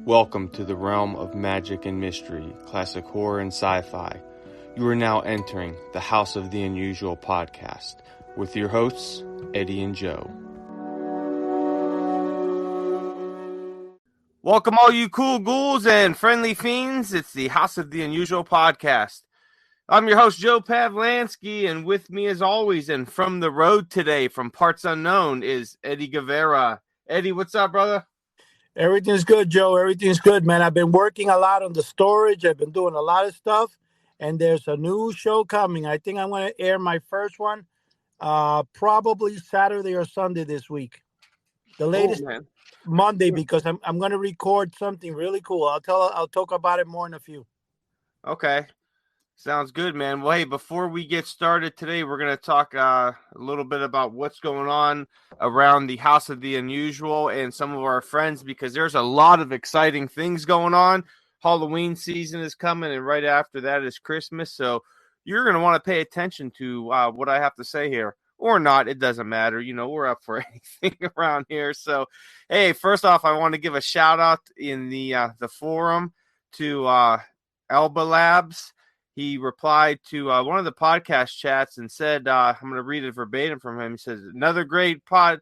Welcome to the realm of magic and mystery, classic horror and sci-fi. You are now entering the House of the Unusual podcast with your hosts, Eddie and Joe. Welcome all you cool ghouls and friendly fiends. It's the House of the Unusual podcast. I'm your host, Joe Pavlansky, and with me as always and from the road today from parts unknown is Eddie Guevara. Eddie, what's up, brother? Everything's good, Joe. Everything's good, man. I've been working a lot on the storage. I've been doing a lot of stuff, and there's a new show coming. I think I'm going to air my first one probably Saturday or Sunday this week. The latest Monday, because I'm going to record something really cool. I'll talk about it more in a few. Okay. Sounds good, man. Well, hey, before we get started today, we're going to talk a little bit about what's going on around the House of the Unusual and some of our friends, because there's a lot of exciting things going on. Halloween season is coming, and right after that is Christmas. So you're going to want to pay attention to what I have to say here. Or not, it doesn't matter. You know, we're up for anything around here. So, hey, first off, I want to give a shout out in the forum to Elba Labs. He replied to one of the podcast chats and said, I'm going to read it verbatim from him. He says, another great podcast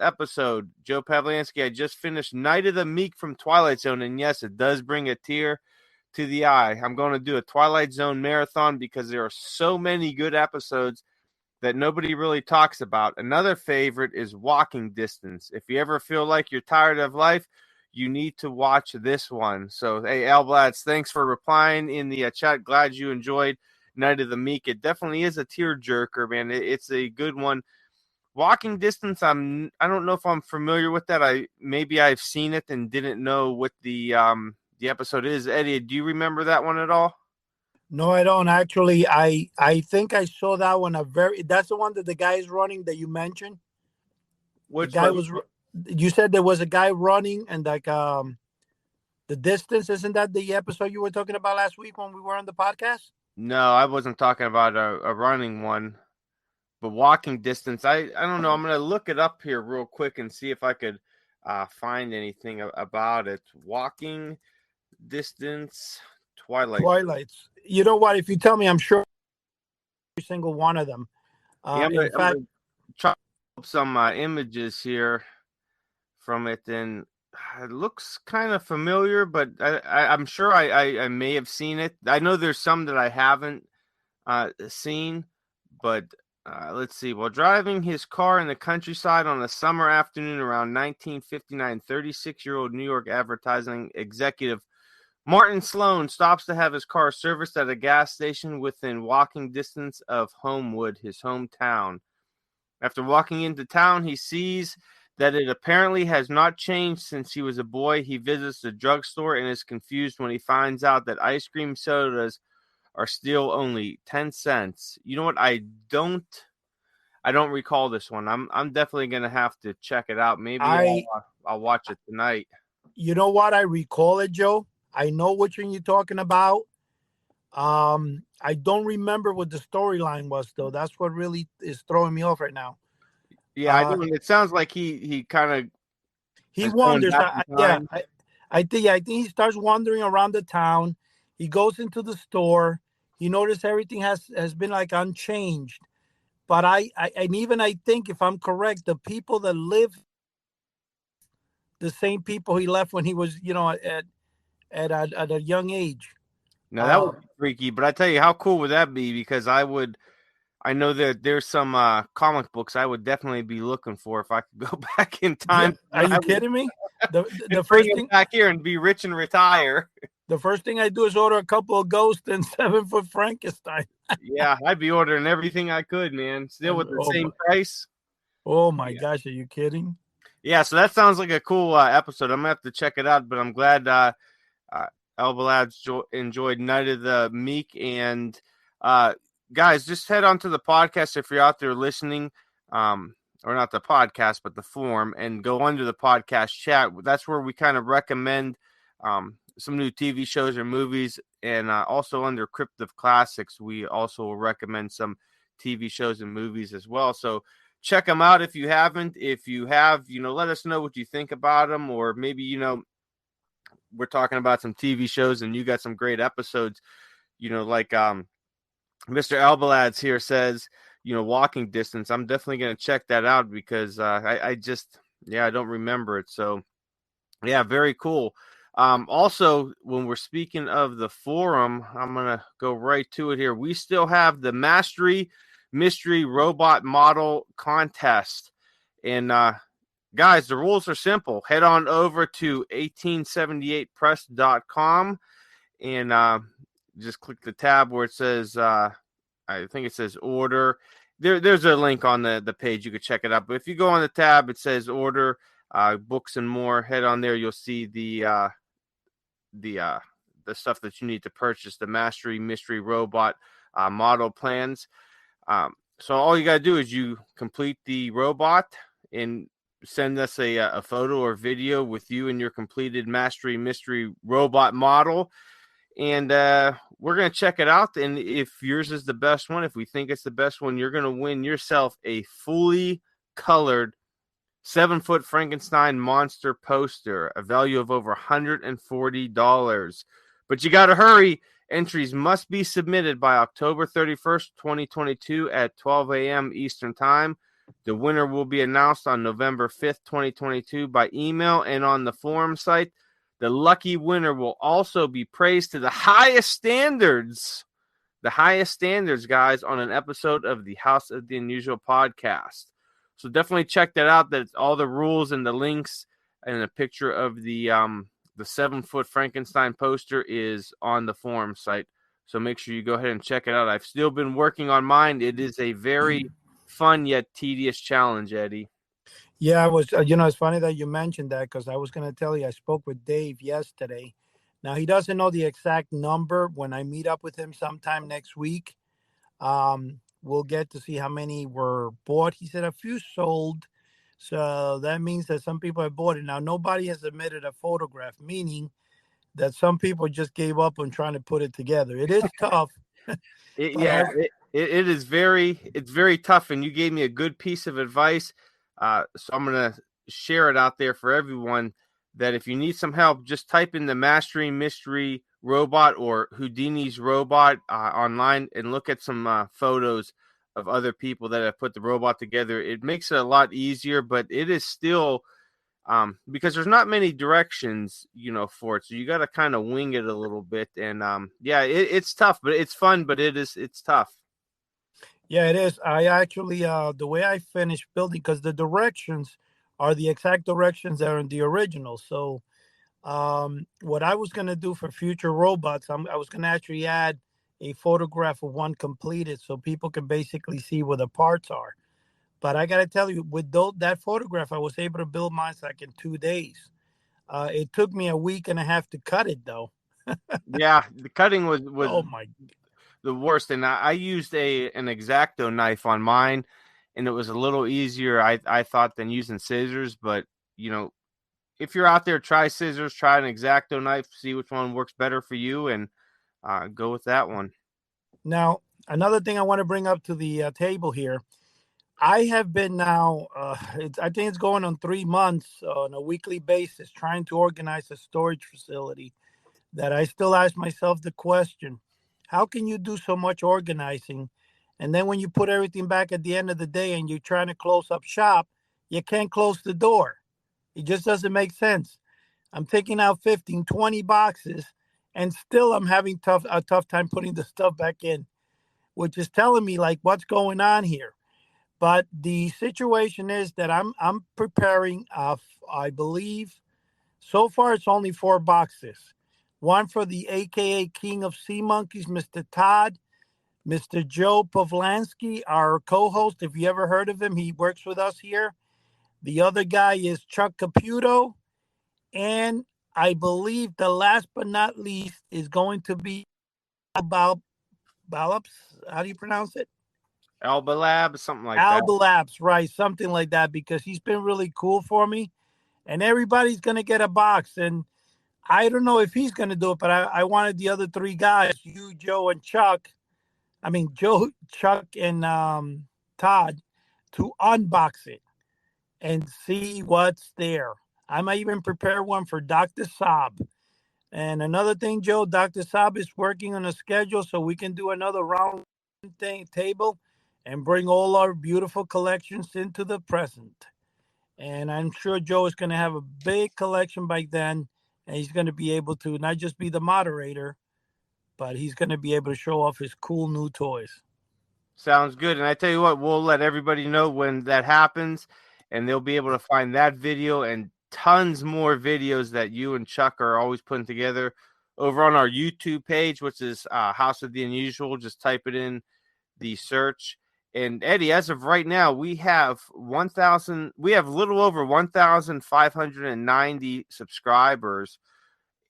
episode. Joe Pavlansky, I just finished Night of the Meek from Twilight Zone. And yes, it does bring a tear to the eye. I'm going to do a Twilight Zone marathon because there are so many good episodes that nobody really talks about. Another favorite is Walking Distance. If you ever feel like you're tired of life, you need to watch this one. So, hey, Alblads, thanks for replying in the chat. Glad you enjoyed Night of the Meek. It definitely is a tearjerker, man. It's a good one. Walking Distance, I don't know if I'm familiar with that. I've seen it and didn't know what the episode is. Eddie, do you remember that one at all? No, I don't. Actually, I think I saw that one. That's the one that the guy is running that you mentioned. Which guy was? You said there was a guy running and like the distance. Isn't that the episode you were talking about last week when we were on the podcast? No, I wasn't talking about a running one, but Walking Distance. I don't know. I'm going to look it up here real quick and see if I could find anything about it. Walking Distance, Twilights. You know what? If you tell me, I'm sure every single one of them. I'm going to try up some images here from it, and it looks kind of familiar, but I'm sure I may have seen it. I know there's some that I haven't seen, but let's see. While driving his car in the countryside on a summer afternoon around 1959, 36-year-old New York advertising executive Martin Sloan stops to have his car serviced at a gas station within walking distance of Homewood, his hometown. After walking into town, he sees that it apparently has not changed since he was a boy. He visits the drugstore and is confused when he finds out that ice cream sodas are still only 10 cents. You know what? I don't recall this one. I'm definitely going to have to check it out. Maybe I'll watch it tonight. You know what? I recall it, Joe. I know which one you're talking about. I don't remember what the storyline was, though. That's what really is throwing me off right now. Yeah, I do. It sounds like he kind of wanders. I think he starts wandering around the town. He goes into the store. He notices everything has been like unchanged. But I think, if I'm correct, the people that live, the same people he left when he was, at a young age. Now that would be freaky, but I tell you, how cool would that be? Because I know that there's some comic books I would definitely be looking for if I could go back in time. Yeah, are you kidding me? The first thing back here and be rich and retire. The first thing I do is order a couple of Ghosts and 7-foot Frankenstein. Yeah, I'd be ordering everything I could, man. Still with the same price. Oh my gosh, are you kidding? Yeah, so that sounds like a cool episode. I'm gonna have to check it out, but I'm glad Elba Labs enjoyed Night of the Meek. And guys, just head on to the podcast if you're out there listening, or not the podcast, but the forum, and go under the podcast chat. That's where we kind of recommend some new TV shows or movies, and also under Cryptic Classics, we also will recommend some TV shows and movies as well. So check them out if you haven't. If you have, let us know what you think about them, or maybe, we're talking about some TV shows, and you got some great episodes. Like Mr. Albalads here says, walking distance. I'm definitely going to check that out because I just, I don't remember it. So, yeah, very cool. Also, when we're speaking of the forum, I'm going to go right to it here. We still have the Mastery Mystery Robot Model Contest. And, guys, the rules are simple. Head on over to 1878press.com and just click the tab where it says, I think it says order. There's a link on the page. You can check it out. But if you go on the tab, it says order, books and more. Head on there. You'll see the stuff that you need to purchase, the Mastery Mystery Robot model plans. So all you got to do is you complete the robot and send us a photo or video with you and your completed Mastery Mystery Robot model. And we're going to check it out. And if yours is the best one, if we think it's the best one, you're going to win yourself a fully colored 7-foot Frankenstein monster poster, a value of over $140. But you got to hurry. Entries must be submitted by October 31st, 2022 at 12 a.m. Eastern Time. The winner will be announced on November 5th, 2022 by email and on the forum site. The lucky winner will also be praised to the highest standards, guys, on an episode of the House of the Unusual podcast. So definitely check that out. That's all the rules and the links and a picture of the 7-foot Frankenstein poster is on the forum site. So make sure you go ahead and check it out. I've still been working on mine. It is a very fun yet tedious challenge, Eddie. Yeah, I was. It's funny that you mentioned that because I was going to tell you I spoke with Dave yesterday. Now he doesn't know the exact number. When I meet up with him sometime next week, we'll get to see how many were bought. He said a few sold, so that means that some people have bought it. Now nobody has submitted a photograph, meaning that some people just gave up on trying to put it together. It is tough. It is very tough, and you gave me a good piece of advice. So I'm going to share it out there for everyone that if you need some help, just type in the Mastery Mystery Robot or Houdini's Robot online and look at some photos of other people that have put the robot together. It makes it a lot easier, but it is still because there's not many directions, for it. So you got to kind of wing it a little bit. And it's tough, but it's fun, but it's tough. Yeah, it is. I actually, the way I finished building, because the directions are the exact directions that are in the original. So, what I was going to do for future robots, I was going to actually add a photograph of one completed so people can basically see where the parts are. But I got to tell you, with that photograph, I was able to build mine like in 2 days. It took me a week and a half to cut it, though. Yeah, the cutting was Oh my. the worst, and I used an X-Acto knife on mine, and it was a little easier, I thought, than using scissors. But if you're out there, try scissors, try an X-Acto knife, see which one works better for you, and go with that one. Now, another thing I want to bring up to the table here. I have been now, I think it's going on 3 months on a weekly basis trying to organize a storage facility that I still ask myself the question, how can you do so much organizing? And then when you put everything back at the end of the day and you're trying to close up shop, you can't close the door. It just doesn't make sense. I'm taking out 15, 20 boxes and still I'm having a tough time putting the stuff back in, which is telling me like what's going on here. But the situation is that I'm preparing, I believe, so far it's only 4 boxes. One for the AKA King of Sea Monkeys, Mr. Todd, Mr. Joe Pavlansky, our co-host. If you ever heard of him, he works with us here. The other guy is Chuck Caputo. And I believe the last but not least is going to be about Ballops. How do you pronounce it? Alba Lab, something like Alba that. Labs, right? Something like that, because he's been really cool for me. And everybody's going to get a box. And I don't know if he's going to do it, but I wanted the other 3 guys, you, Joe, and Chuck. I mean, Joe, Chuck, and Todd, to unbox it and see what's there. I might even prepare one for Dr. Saab. And another thing, Joe, Dr. Saab is working on a schedule so we can do another round table and bring all our beautiful collections into the present. And I'm sure Joe is going to have a big collection by then. And he's going to be able to not just be the moderator, but he's going to be able to show off his cool new toys. Sounds good. And I tell you what, we'll let everybody know when that happens, and they'll be able to find that video and tons more videos that you and Chuck are always putting together over on our YouTube page, which is House of the Unusual. Just type it in the search. And Eddie, as of right now, we have a little over 1,590 subscribers,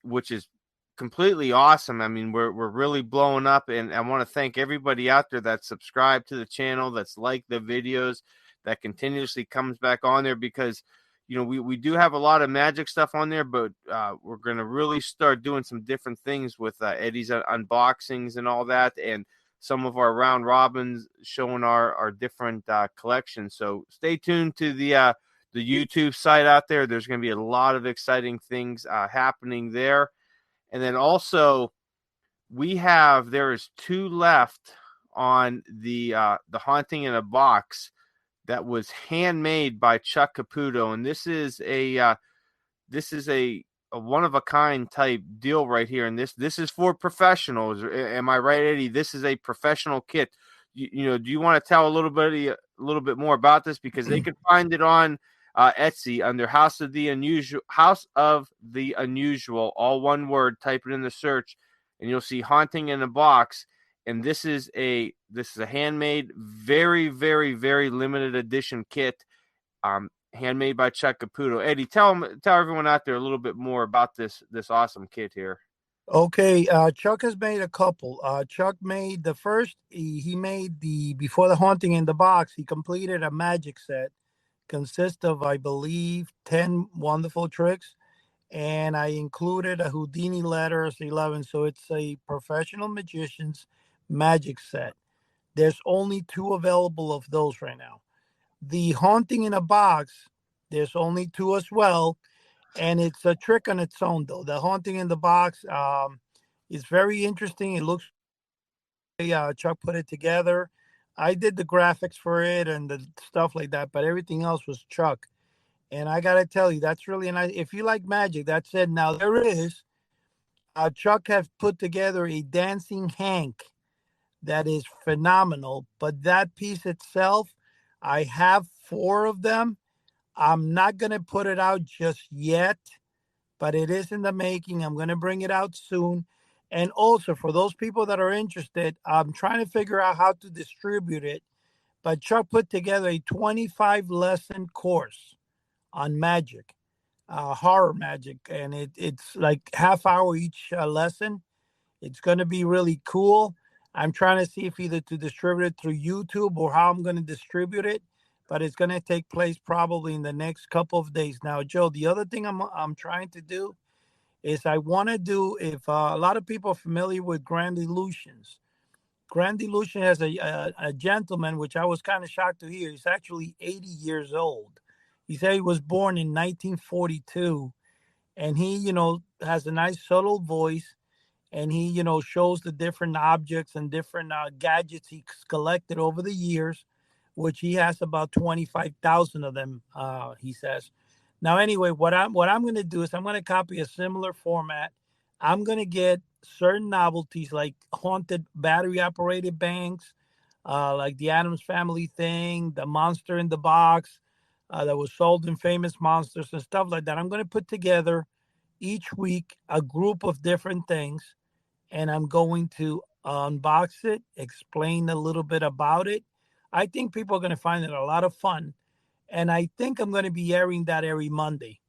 which is completely awesome. I mean, we're really blowing up, and I want to thank everybody out there that's subscribed to the channel, that's liked the videos, that continuously comes back on there, because we do have a lot of magic stuff on there, but we're gonna really start doing some different things with Eddie's unboxings and all that, and some of our round robins showing our different collections. So stay tuned to the YouTube site out there. There's going to be a lot of exciting things happening there. And then also there is two left on the Haunting in a Box that was handmade by Chuck Caputo, and this is a one of a kind type deal right here, and this is for professionals. Am I right, Eddie? This is a professional kit. Do you want to tell a little bit more about this, because they can find it on Etsy under House of the Unusual, all one word. Type it in the search, and you'll see Haunting in a Box. And this is a handmade, very, very, very limited edition kit, handmade by Chuck Caputo. Eddie, tell everyone out there a little bit more about this awesome kit here. Okay, Chuck has made a couple. Chuck made the first. He made the Before the Haunting in the Box. He completed a magic set, consists of, I believe, 10 wonderful tricks, and I included a Houdini letters 11. So it's a professional magician's magic set. There's only two available of those right now. The Haunting in a Box, there's only two as well, and it's a trick on its own, though. The Haunting in the Box is very interesting. It looks, Chuck put it together. I did the graphics for it and the stuff like that, but everything else was Chuck. And I gotta tell you, that's really nice. If you like magic, that's it. Now there is Chuck has put together a dancing Hank that is phenomenal. But that piece itself, I have four of them. I'm not gonna put it out just yet, but it is in the making. I'm gonna bring it out soon. And also for those people that are interested, I'm trying to figure out how to distribute it. But Chuck put together a 25 lesson course on magic, horror magic, and it's like half hour each lesson. It's going to be really cool. I'm trying to see if either to distribute it through YouTube or how I'm going to distribute it, but it's going to take place probably in the next couple of days. Now, Joe, the other thing I'm trying to do is I want to do, if a lot of people are familiar with Grand Illusions. Grand Illusion has a gentleman, which I was kind of shocked to hear. He's actually 80 years old. He said he was born in 1942, and he, has a nice subtle voice, and he, shows the different objects and different gadgets he's collected over the years, which he has about 25,000 of them. He says. Now, anyway, what I'm going to do is I'm going to copy a similar format. I'm going to get certain novelties like haunted battery operated banks, like the Adams Family thing, the Monster in the Box that was sold in Famous Monsters and stuff like that. I'm going to put together each week a group of different things, and I'm going to unbox it, explain a little bit about it. I think people are going to find it a lot of fun. And I think I'm going to be airing that every Monday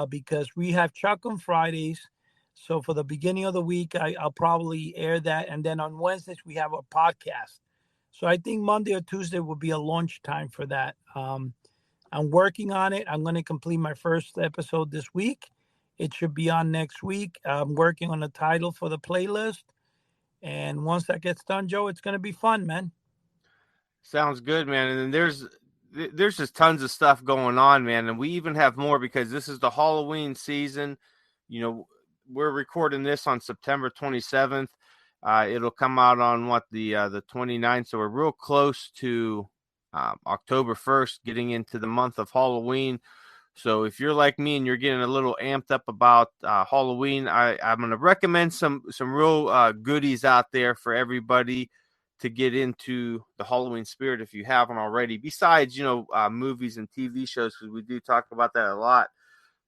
because we have Chuck on Fridays. So for the beginning of the week, I'll probably air that. And then on Wednesdays, we have a podcast. So I think Monday or Tuesday will be a launch time for that. I'm working on it. I'm going to complete my first episode this week. It should be on next week. I'm working on a title for the playlist. And once that gets done, Joe, it's going to be fun, man. Sounds good, man. And then there's just tons of stuff going on, man. And we even have more, because this is the Halloween season. You know, we're recording this on September 27th. It'll come out on the 29th. So we're real close to October 1st, getting into the month of Halloween. So if you're like me and you're getting a little amped up about Halloween, I'm going to recommend some real goodies out there for everybody to get into the Halloween spirit if you haven't already. Besides, movies and TV shows, because we do talk about that a lot.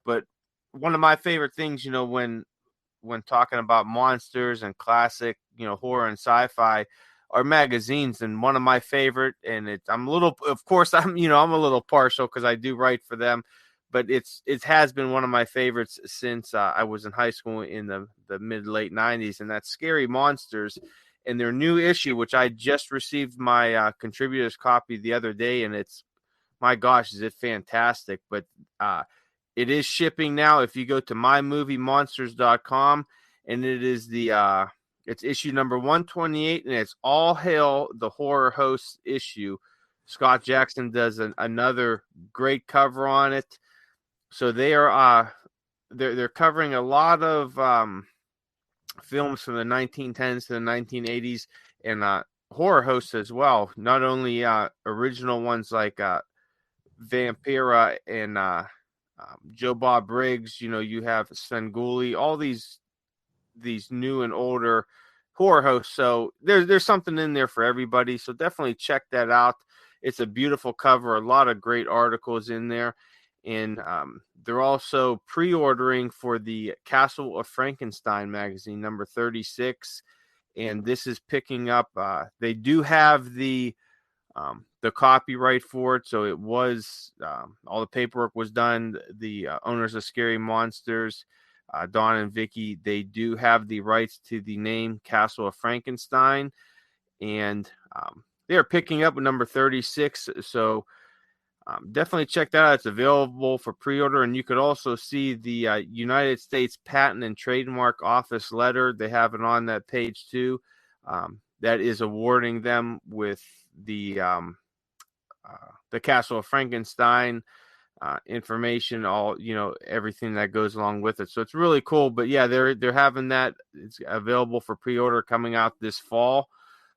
But one of my favorite things, when talking about monsters and classic, horror and sci-fi, are magazines. And one of my favorite, and I'm a little, of course, I'm a little partial because I do write for them, but it has been one of my favorites since I was in high school in the mid late 90s, and that's Scary Monsters. And their new issue, which I just received my contributor's copy the other day, and it's, my gosh, is it fantastic. But it is shipping now if you go to mymoviemonsters.com, and it is it's issue number 128, and it's All Hail the Horror Hosts issue. Scott Jackson does another great cover on it. So they are they're covering a lot of films from the 1910s to the 1980s, and horror hosts as well. Not only original ones like Vampira and Joe Bob Briggs. You have Svengoolie, all these new and older horror hosts. So there's something in there for everybody. So definitely check that out. It's a beautiful cover, a lot of great articles in there. And they're also pre-ordering for the Castle of Frankenstein magazine, number 36. And this is picking up, they do have the copyright for it. So it was, all the paperwork was done. The owners of Scary Monsters, Don and Vicky, they do have the rights to the name Castle of Frankenstein. And they're picking up with number 36. So definitely check that out. It's available for pre-order, and you could also see the United States Patent and Trademark Office letter. They have it on that page too. That is awarding them with the Castle of Frankenstein information, all everything that goes along with it. So it's really cool. But yeah, they're having that. It's available for pre-order coming out this fall.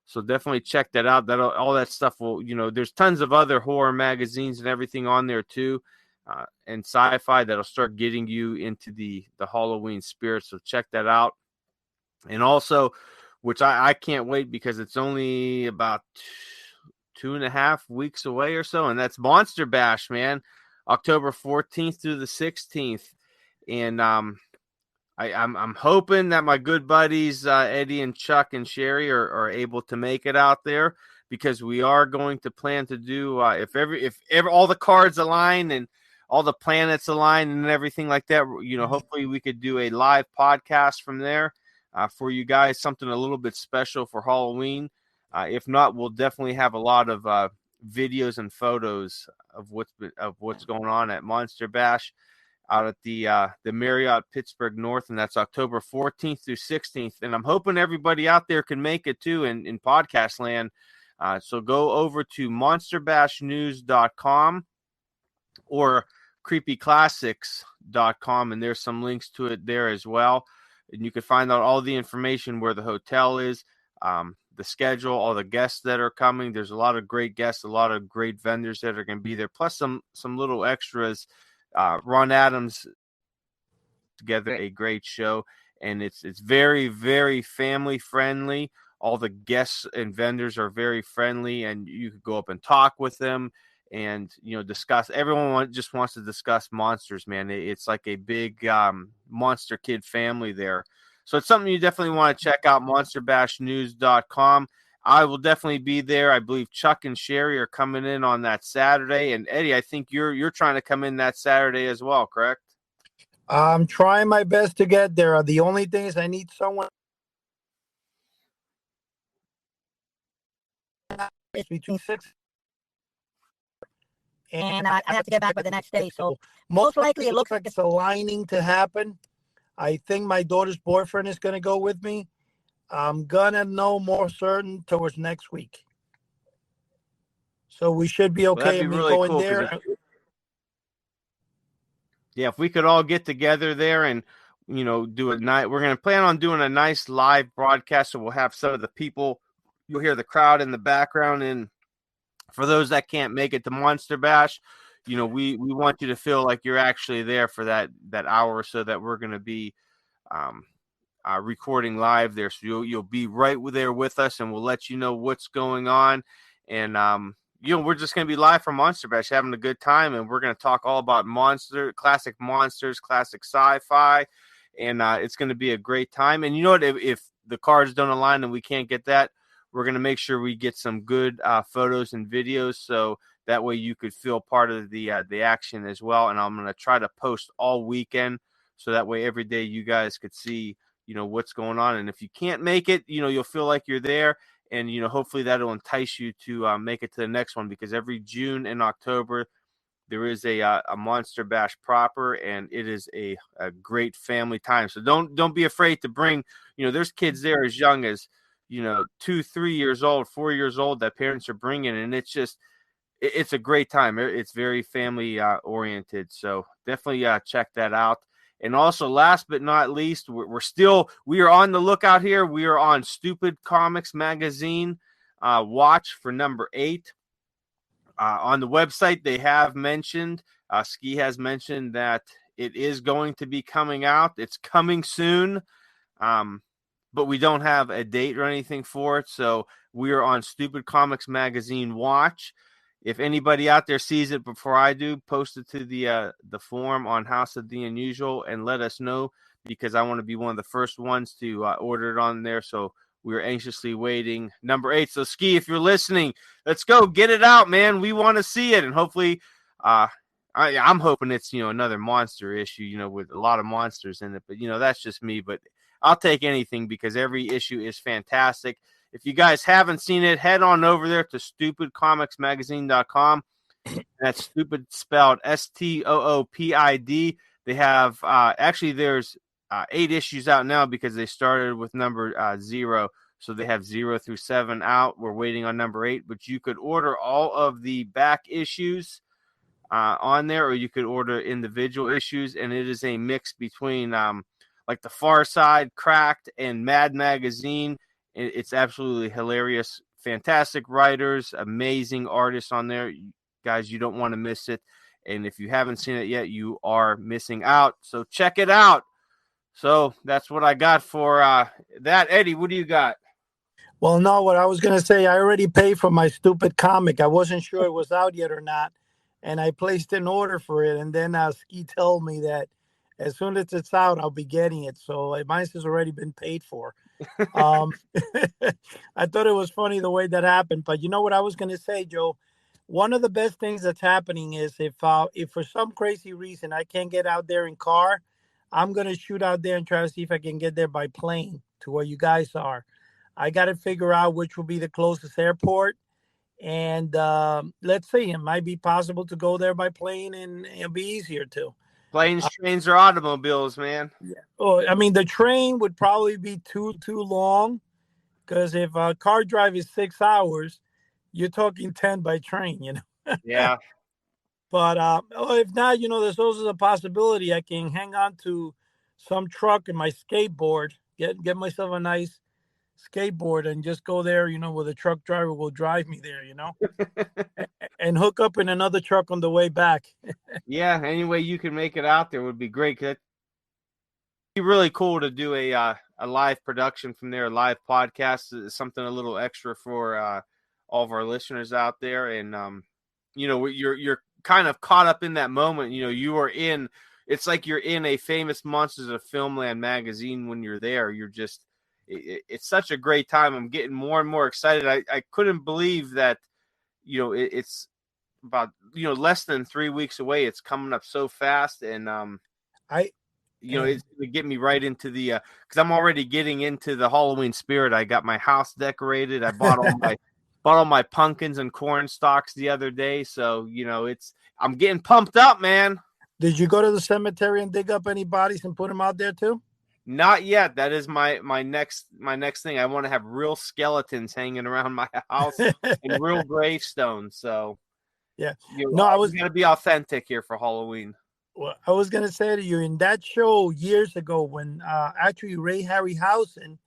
So definitely check that out. That all that stuff will, there's tons of other horror magazines and everything on there too, and sci-fi that'll start getting you into the Halloween spirit. So check that out. And also, which I can't wait because it's only about 2.5 weeks away or so, and that's Monster Bash, man, October 14th through the 16th. And I'm hoping that my good buddies Eddie and Chuck and Sherry are able to make it out there, because we are going to plan to do if ever all the cards align and all the planets align and everything like that. Hopefully we could do a live podcast from there for you guys, something a little bit special for Halloween. If not, we'll definitely have a lot of videos and photos of what's going on at Monster Bash out at the Marriott Pittsburgh North, and that's October 14th through 16th. And I'm hoping everybody out there can make it too in podcast land. So go over to monsterbashnews.com or creepyclassics.com, and there's some links to it there as well. And you can find out all the information, where the hotel is, the schedule, all the guests that are coming. There's a lot of great guests, a lot of great vendors that are going to be there, plus some little extras. Ron Adams together a great show, and it's very, very family friendly. All the guests and vendors are very friendly, and you could go up and talk with them and discuss. Everyone just wants to discuss monsters, man. It's like a big monster kid family there. So it's something you definitely want to check out, monsterbashnews.com. I will definitely be there. I believe Chuck and Sherry are coming in on that Saturday. And Eddie, I think you're trying to come in that Saturday as well, correct? I'm trying my best to get there. The only thing is I need someone between 6 and I have to get back by the next day. So most likely it looks like it's aligning to happen. I think my daughter's boyfriend is going to go with me. I'm going to know more certain towards next week. So we should be okay. That'd be really cool, there. Yeah, if we could all get together there, and do a night. We're going to plan on doing a nice live broadcast. So we'll have some of the people, you'll hear the crowd in the background. And for those that can't make it to Monster Bash, we want you to feel like you're actually there for that hour or so that we're going to be um, recording live there. So you'll be right there with us, and we'll let you know what's going on. And we're just going to be live from Monster Bash, having a good time, and we're going to talk all about classic monsters, classic sci-fi, and it's going to be a great time. And you know what? If the cards don't align and we can't get that, we're going to make sure we get some good photos and videos, so that way you could feel part of the action as well. And I'm going to try to post all weekend, so that way every day you guys could see what's going on. And if you can't make it, you'll feel like you're there, and hopefully that'll entice you to make it to the next one, because every June and October there is a Monster Bash proper, and it is a great family time. So don't be afraid to bring, there's kids there as young as 2, 3 years old, 4 years old that parents are bringing, and it's a great time. It's very family oriented, so definitely check that out. And also, last but not least, we are on the lookout here. We are on Stupid Comics Magazine watch for number 8 on the website. They have mentioned, Ski has mentioned that it is going to be coming out. It's coming soon. But we don't have a date or anything for it. So we are on Stupid Comics Magazine watch. If anybody out there sees it before I do, post it to the forum on House of the Unusual and let us know, because I want to be one of the first ones to order it on there. So we're anxiously waiting. Number 8. So Ski, if you're listening, let's go get it out, man. We want to see it, and hopefully, I'm hoping it's another monster issue, with a lot of monsters in it. But that's just me. But I'll take anything, because every issue is fantastic. If you guys haven't seen it, head on over there to stupidcomicsmagazine.com. That's stupid spelled STOOPID. They have actually there's 8 issues out now, because they started with number 0. So they have 0 through 7 out. We're waiting on number 8, but you could order all of the back issues on there, or you could order individual issues, and it is a mix between like the Far Side, Cracked, and Mad Magazine. It's absolutely hilarious. Fantastic writers, amazing artists on there. Guys, you don't want to miss it. And if you haven't seen it yet, you are missing out. So check it out. So that's what I got for that. Eddie, what do you got? Well, no, what I was going to say, I already paid for my stupid comic. I wasn't sure it was out yet or not, and I placed an order for it. And then Ski told me that as soon as it's out, I'll be getting it. So mine has already been paid for. I thought it was funny the way that happened. But you know what I was going to say, Joe? One of the best things that's happening is if for some crazy reason I can't get out there in car, I'm going to shoot out there and try to see if I can get there by plane to where you guys are. I got to figure out which will be the closest airport. And let's see, it might be possible to go there by plane, and it'll be easier to. Planes, trains, or automobiles, man? Yeah. Oh, I mean, the train would probably be too long, because if a car drive is 6 hours, you're talking 10 by train, Yeah. But if not, there's also a possibility I can hang on to some truck and my skateboard, get myself a nice skateboard and just go there, where the truck driver will drive me there, and hook up in another truck on the way back. Yeah, any way you can make it out there would be great. It'd be really cool to do a live production from there, a live podcast, something a little extra for all of our listeners out there. And you're kind of caught up in that moment. You are in. It's like you're in a Famous Monsters of Filmland magazine when you're there. You're just. It's such a great time. I'm getting more and more excited. I couldn't believe that. It's about less than 3 weeks away. It's coming up so fast, and it's gonna get me right into the because I'm already getting into the Halloween spirit. I got my house decorated. I bought all my pumpkins and corn stalks the other day, so I'm getting pumped up, man. Did you go to the cemetery and dig up any bodies and put them out there too? Not yet. That is my next thing. I want to have real skeletons hanging around my house and real gravestones. So yeah, I was going to be authentic here for Halloween. Well, I was gonna say to you in that show years ago when actually Ray Harryhausen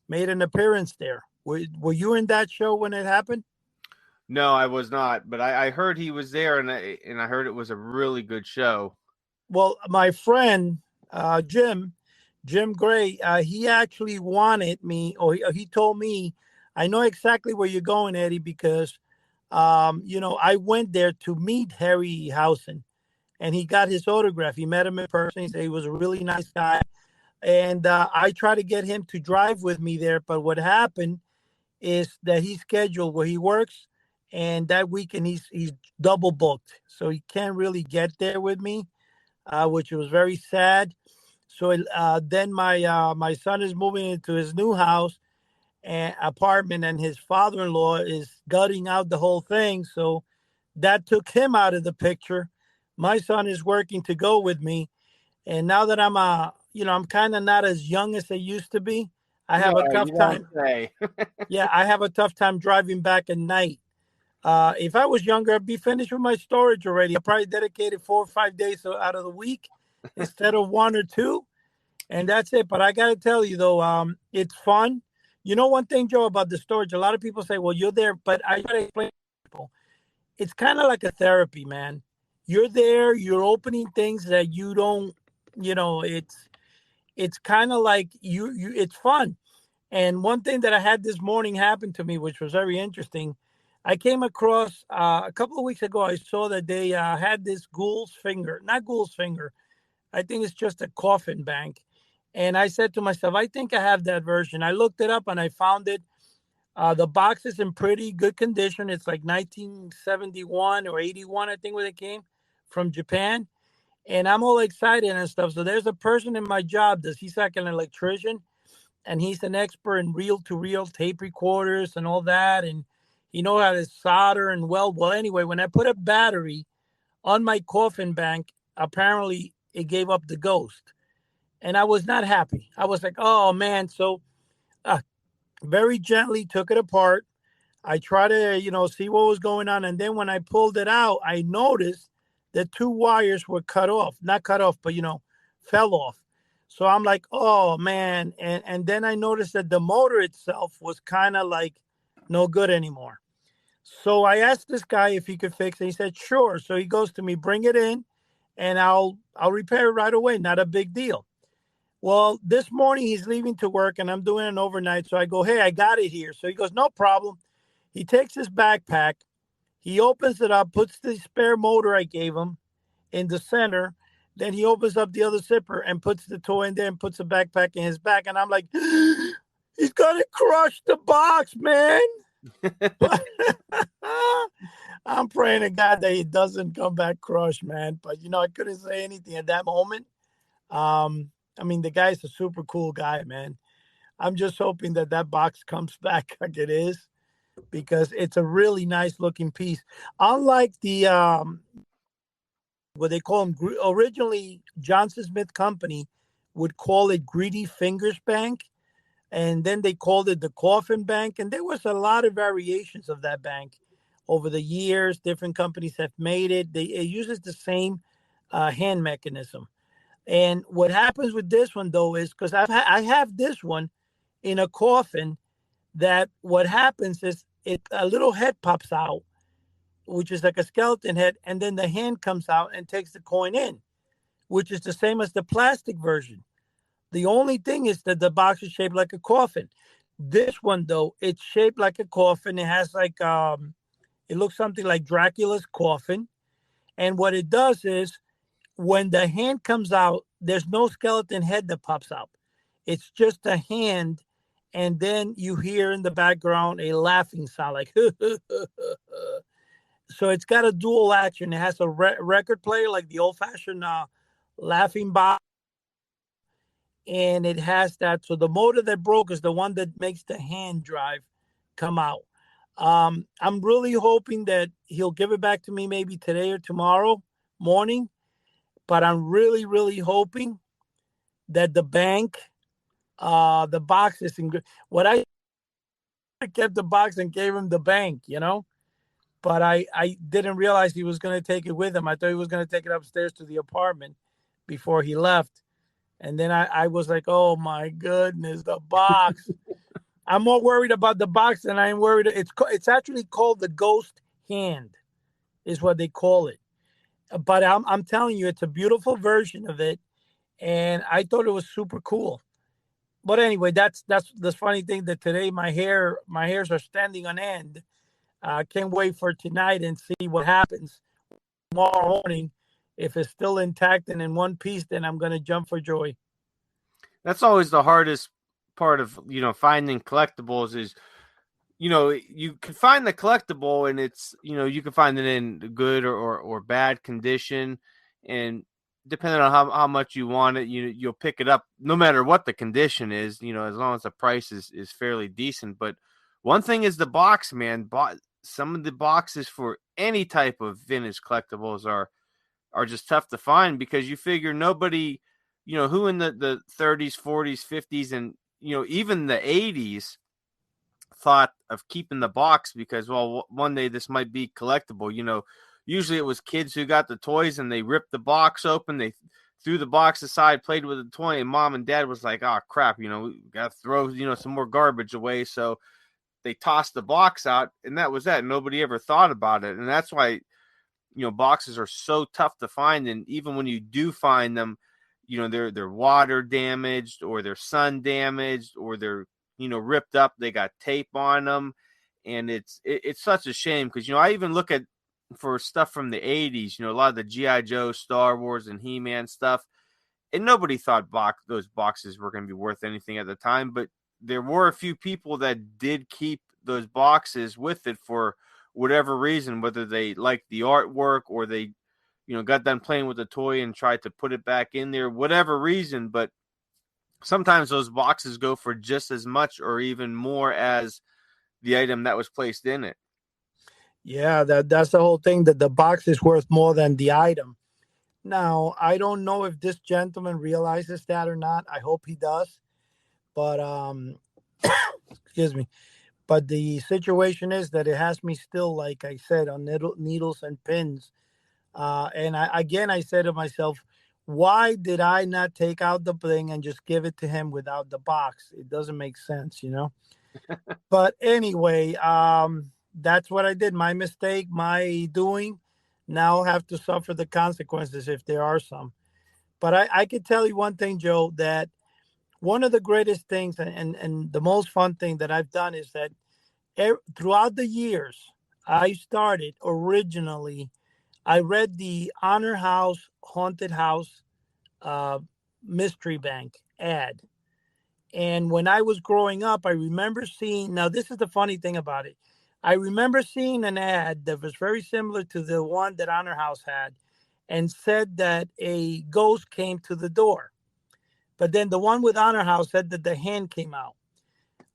made an appearance there. Were you in that show when it happened? No, I was not, but I heard he was there, and I heard it was a really good show. Well, my friend Jim Gray, he actually wanted me, or he told me, I know exactly where you're going, Eddie, because I went there to meet Harryhausen, and he got his autograph. He met him in person. He said he was a really nice guy, and I tried to get him to drive with me there. But what happened is that he's scheduled where he works, and that weekend he's double booked, so he can't really get there with me, which was very sad. So then my son is moving into his new house and apartment, and his father-in-law is gutting out the whole thing. So that took him out of the picture. My son is working to go with me, and now that I'm kind of not as young as I used to be. I No, have a you tough don't time. say. Yeah, I have a tough time driving back at night. If I was younger, I'd be finished with my storage already. I probably dedicated 4 or 5 days out of the week instead of one or two, and that's it. But I got to tell you though, it's fun. You know one thing, Joe, about the storage. A lot of people say, "Well, you're there," but I got to explain to people. It's kind of like a therapy, man. You're there. You're opening things that you don't. It's kind of like you. It's fun. And one thing that I had this morning happen to me, which was very interesting, I came across a couple of weeks ago. I saw that they had this Ghoul's Finger, not Ghoul's Finger. I think it's just a coffin bank. And I said to myself, I think I have that version. I looked it up and I found it. The box is in pretty good condition. It's like 1971 or 81, I think, when it came from Japan. And I'm all excited and stuff. So there's a person in my job that he's like an electrician, and he's an expert in reel-to-reel tape recorders and all that, and he knows how to solder and weld. Well, anyway, when I put a battery on my coffin bank, apparently it gave up the ghost, and I was not happy. I was like, oh man. So uh, very gently took it apart. I tried to see what was going on, and then when I pulled it out, I noticed that two wires were cut off, not cut off, but fell off. So I'm like, oh man. And then I noticed that the motor itself was kind of like no good anymore. So I asked this guy if he could fix it. He said, sure. So he goes to me, bring it in, and I'll repair it right away. Not a big deal. Well, this morning he's leaving to work and I'm doing an overnight. So I go, hey, I got it here. So he goes, no problem. He takes his backpack, he opens it up, puts the spare motor I gave him in the center. Then he opens up the other zipper and puts the toy in there and puts the backpack in his back. And I'm like, he's gonna crush the box, man. I'm praying to God that he doesn't come back crushed, man. But I couldn't say anything at that moment. I mean, the guy's a super cool guy, man. I'm just hoping that that box comes back like it is, because it's a really nice looking piece. Unlike the what they call them originally, Johnson Smith Company would call it Greedy Fingers Bank, and then they called it the Coffin Bank, and there was a lot of variations of that bank over the years. Different companies have made it. It uses the same hand mechanism. And what happens with this one though is because I have this one in a coffin, that what happens is a little head pops out, which is like a skeleton head, and then the hand comes out and takes the coin in, which is the same as the plastic version. The only thing is that the box is shaped like a coffin. This one though, it's shaped like a coffin. It has like it looks something like Dracula's coffin. And what it does is when the hand comes out, there's no skeleton head that pops out. It's just a hand, and then you hear in the background a laughing sound like so it's got a dual action. It has a record player like the old-fashioned laughing box, and it has that. So the motor that broke is the one that makes the hand drive come out. I'm really hoping that he'll give it back to me maybe today or tomorrow morning, but I'm really, really hoping that the box is in good. What I kept the box and gave him the bank. but I didn't realize he was going to take it with him. I thought he was going to take it upstairs to the apartment before he left. And then I was like, oh my goodness, the box. I'm more worried about the box than I'm worried. It's actually called the ghost hand, is what they call it. But I'm telling you, it's a beautiful version of it, and I thought it was super cool. But anyway, that's the funny thing that today my hairs are standing on end. I can't wait for tonight and see what happens tomorrow morning. If it's still intact and in one piece, then I'm gonna jump for joy. That's always the hardest part of finding collectibles is you can find the collectible and it's you can find it in good or bad condition, and depending on how much you want it, you'll pick it up no matter what the condition is, as long as the price is fairly decent. But one thing is the box, man. Some of the boxes for any type of vintage collectibles are just tough to find, because you figure nobody, who in the 30s, 40s, 50s, and even the 80s thought of keeping the box, because well, one day this might be collectible. Usually it was kids who got the toys and they ripped the box open, they threw the box aside, played with the toy, and mom and dad was like, oh crap, we gotta throw some more garbage away. So they tossed the box out, and that was that. Nobody ever thought about it. And that's why boxes are so tough to find. And even when you do find them, they're water damaged, or they're sun damaged, or they're ripped up, they got tape on them. And it's such a shame, because I even look at for stuff from the 80s, a lot of the GI Joe, Star Wars, and He-Man stuff, and nobody thought those boxes were going to be worth anything at the time. But there were a few people that did keep those boxes with it for whatever reason, whether they liked the artwork or they got done playing with the toy and tried to put it back in there, whatever reason. But sometimes those boxes go for just as much or even more as the item that was placed in it. Yeah, that's the whole thing, that the box is worth more than the item. Now, I don't know if this gentleman realizes that or not. I hope he does. But excuse me. But the situation is that it has me still, like I said, on needles and pins. And I said to myself, why did I not take out the thing and just give it to him without the box? It doesn't make sense. But anyway, that's what I did. My mistake, my doing. Now I'll have to suffer the consequences if there are some. But I can tell you one thing, Joe, that one of the greatest things and the most fun thing that I've done is that throughout the years, I started originally, I read the Honor House Haunted House uh, Mystery Bank ad. And when I was growing up, I remember seeing, now this is the funny thing about it. I remember seeing an ad that was very similar to the one that Honor House had, and said that a ghost came to the door. But then the one with Honor House said that the hand came out.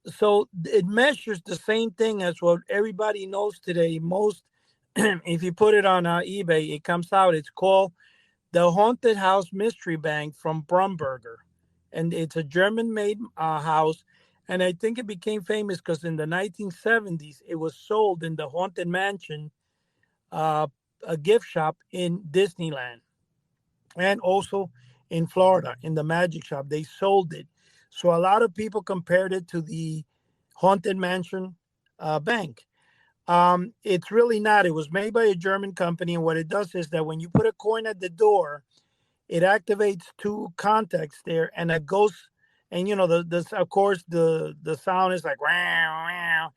So it measures the same thing as what everybody knows today. Most, if you put it on eBay, it comes out. It's called the Haunted House Mystery Bank from Brumberger. And it's a German-made house. And I think it became famous because in the 1970s, it was sold in the Haunted Mansion, a gift shop in Disneyland, and also in Florida, in the Magic Shop. They sold it. So a lot of people compared it to the Haunted Mansion bank. It's really not. It was made by a German company. And what it does is that when you put a coin at the door, it activates two contacts there, and it goes, and the of course the sound is like wow, wow,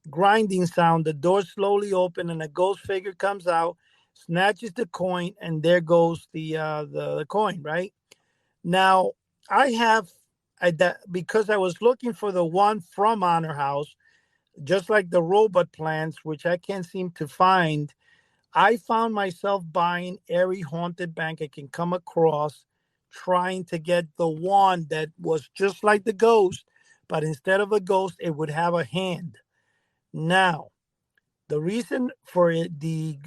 grinding sound. The door slowly open, and a ghost figure comes out, snatches the coin, and there goes the coin. Right now, I have that because I was looking for the one from Honor House, just like the robot plants, which I can't seem to find. I found myself buying every haunted bank I can come across, trying to get the one that was just like the ghost, but instead of a ghost, it would have a hand. Now, the reason for the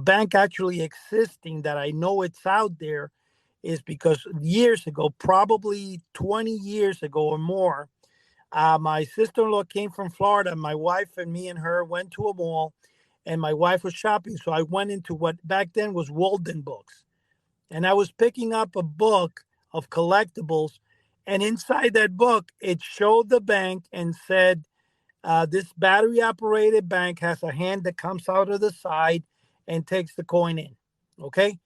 bank actually existing, that I know it's out there, is because years ago, probably 20 years ago or more, my sister-in-law came from Florida. My wife and me and her went to a mall, and my wife was shopping. So I went into what back then was Walden Books, and I was picking up a book of collectibles. And inside that book, it showed the bank and said, this battery operated bank has a hand that comes out of the side and takes the coin in. Okay.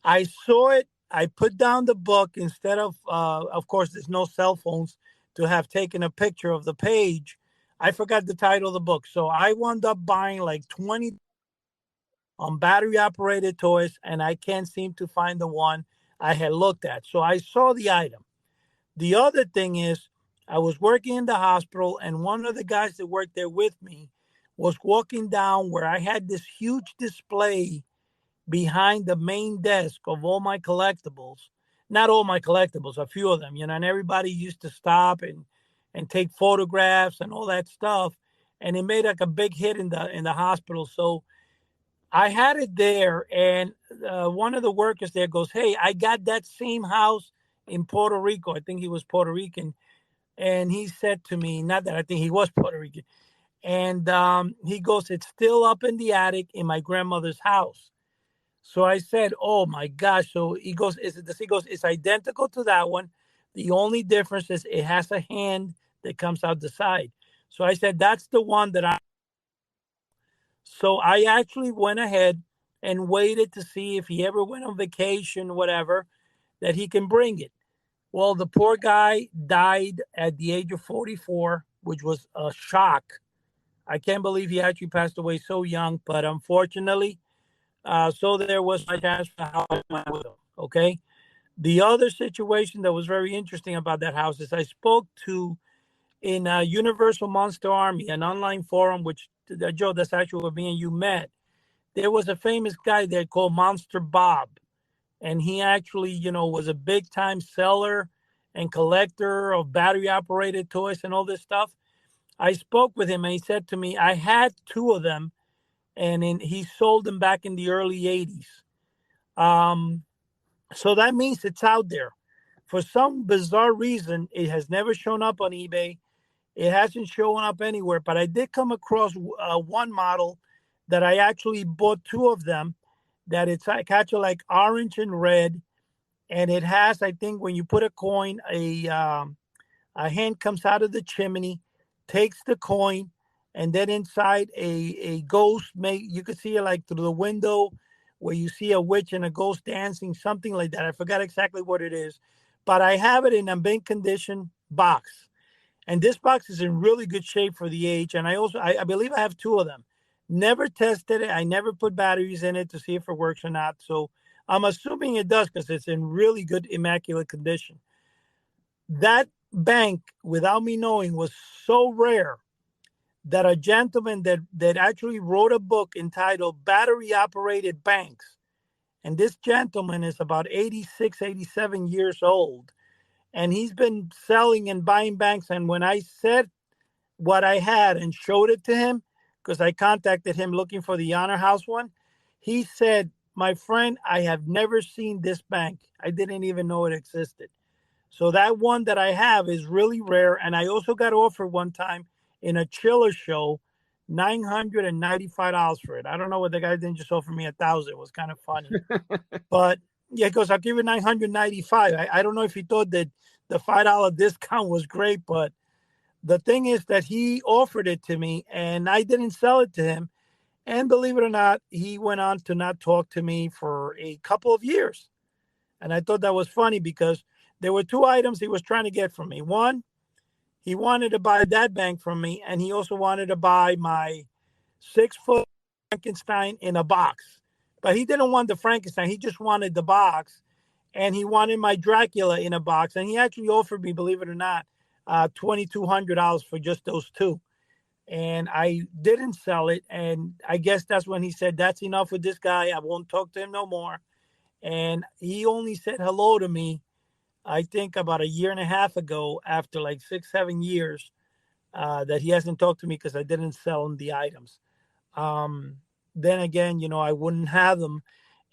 I saw it. I put down the book instead of course, there's no cell phones to have taken a picture of the page. I forgot the title of the book. So I wound up buying like 20 on battery operated toys, and I can't seem to find the one I had looked at. So I saw the item. The other thing is, I was working in the hospital, and one of the guys that worked there with me was walking down where I had this huge display behind the main desk of all my collectibles. Not all my collectibles, a few of them, and everybody used to stop and take photographs and all that stuff. And it made like a big hit in the hospital. So I had it there, and one of the workers there goes, "Hey, I got that same house in Puerto Rico." I think he was Puerto Rican, and he said to me, not that I think he was Puerto Rican, and he goes, "It's still up in the attic in my grandmother's house." So I said, "Oh my gosh!" So he goes, "Is it this?" He goes, "It's identical to that one. The only difference is it has a hand that comes out the side." So I said, "That's the one that I." So I actually went ahead and waited to see if he ever went on vacation, whatever, that he can bring it. Well, the poor guy died at the age of 44, which was a shock. I can't believe he actually passed away so young, but unfortunately, so there was my chance for how I went with him. Okay. The other situation that was very interesting about that house is I spoke to in Universal Monster Army, an online forum, which Joe, that's actually where me and you met. There was a famous guy there called Monster Bob, and he actually, was a big time seller and collector of battery operated toys and all this stuff. I spoke with him, and he said to me, I had two of them, and he sold them back in the early 80s. So that means it's out there. For some bizarre reason, it has never shown up on eBay. It hasn't shown up anywhere, but I did come across one model that I actually bought two of them. That it's like actually like orange and red, and it has, I think, when you put a coin, a hand comes out of the chimney, takes the coin, and then inside a ghost. You could see it like through the window, where you see a witch and a ghost dancing, something like that. I forgot exactly what it is, but I have it in a mint condition box. And this box is in really good shape for the age. And I believe I have two of them. Never tested it. I never put batteries in it to see if it works or not. So I'm assuming it does because it's in really good, immaculate condition. That bank, without me knowing, was so rare that a gentleman that actually wrote a book entitled Battery Operated Banks. And this gentleman is about 86, 87 years old, and he's been selling and buying banks. And when I said what I had and showed it to him, because I contacted him looking for the Honor House one, he said, "My friend, I have never seen this bank. I didn't even know it existed." So that one that I have is really rare. And I also got offered one time in a chiller show, $995 for it. I don't know what the guy didn't just offer me 1,000. It was kind of funny. But yeah, because I'll give you 995. I don't know if he thought that the $5 discount was great, but the thing is that he offered it to me and I didn't sell it to him. And believe it or not, he went on to not talk to me for a couple of years. And I thought that was funny because there were two items he was trying to get from me. One, he wanted to buy that bank from me, and he also wanted to buy my 6-foot Frankenstein in a box. But he didn't want the Frankenstein. He just wanted the box. And he wanted my Dracula in a box. And he actually offered me, believe it or not, $2,200 for just those two. And I didn't sell it. And I guess that's when he said, "That's enough with this guy. I won't talk to him no more." And he only said hello to me, I think, about a year and a half ago, after like 6, 7 years, that he hasn't talked to me because I didn't sell him the items. Um, then again, I wouldn't have them.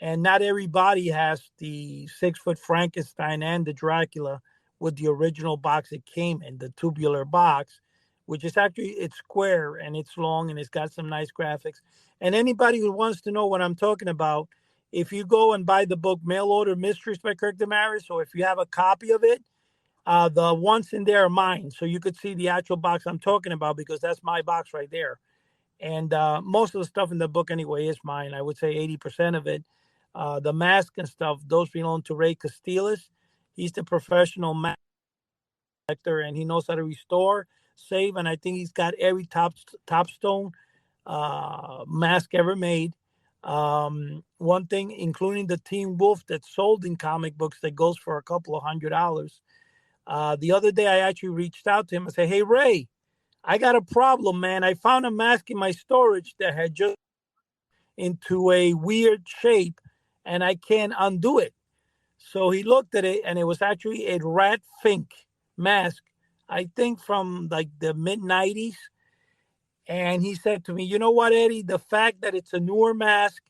And not everybody has the 6-foot Frankenstein and the Dracula with the original box it came in, the tubular box, which is actually it's square and it's long and it's got some nice graphics. And anybody who wants to know what I'm talking about, if you go and buy the book Mail Order Mysteries by Kirk Damaris, or if you have a copy of it, the ones in there are mine, so you could see the actual box I'm talking about because that's my box right there. And most of the stuff in the book anyway is mine. I would say 80% of it. The mask and stuff, those belong to Ray Castiles. He's the professional mask collector, and he knows how to restore, save, and I think he's got every topstone mask ever made. One thing, including the Teen Wolf that's sold in comic books that goes for a couple of $100. The other day, I actually reached out to him and said, "Hey, Ray, I got a problem, man. I found a mask in my storage that had just into a weird shape and I can't undo it." So he looked at it and it was actually a rat fink mask, I think from like the mid 90s. And he said to me, "You know what, Eddie? The fact that it's a newer mask,